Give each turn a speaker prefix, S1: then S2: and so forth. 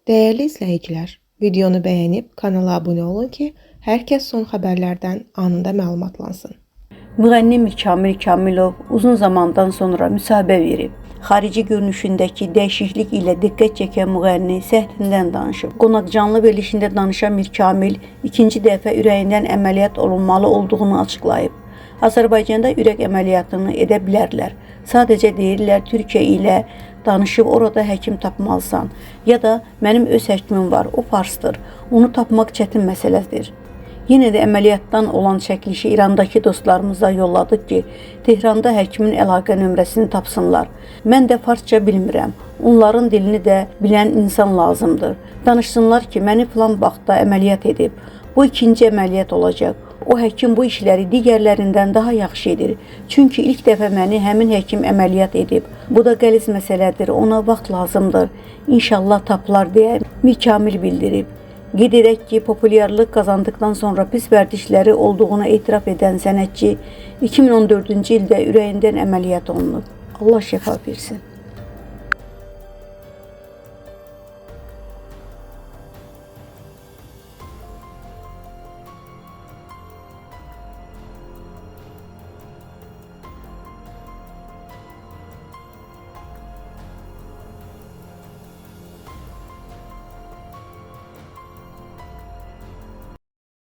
S1: Değerli izləyicilər, videonu bəyənib kanala abunə olun ki, hər kəs son xəbərlərdən anında məlumatlansın.
S2: Müğənni Mir Kamilov uzun zamandan sonra müsahibə verib. Xarici görünüşündəki dəyişiklik ilə diqqət çəkən müğənni səhtindən danışıb. Qonaqcanlı verilişində danışan Mir Kamil ikinci dəfə ürəyindən əməliyyat olunmalı olduğunu açıqlayıb. Azərbaycanda ürək əməliyyatını edə bilərlər. Sadəcə deyirlər Türkiyə ilə danışıb orada həkim tapmalısan. Ya da mənim öz həkimim var, o farsdır. Onu tapmaq çətin məsələdir. Yenə də əməliyyatdan olan çəkilişi İrandakı dostlarımıza yolladıq ki, Tehranda həkimin əlaqə nömrəsini tapsınlar. Mən də farsça bilmirəm. Onların dilini də bilən insan lazımdır. Danışsınlar ki, məni filan vaxtda əməliyyat edib. Bu ikinci əməliyyat olacaq. O həkim bu işləri digərlərindən daha yaxşı edir. Çünki ilk dəfə məni həmin həkim əməliyyat edib. Bu da qəliz məsələdir, ona vaxt lazımdır. İnşallah tapılar deyə Mir Kamil bildirib. Qeyd edək ki, populyarlıq qazandıqdan sonra pis vərdişləri olduğunu etiraf edən sənətçi 2014-cü ildə ürəyindən əməliyyat olunub. Allah şəfa versin.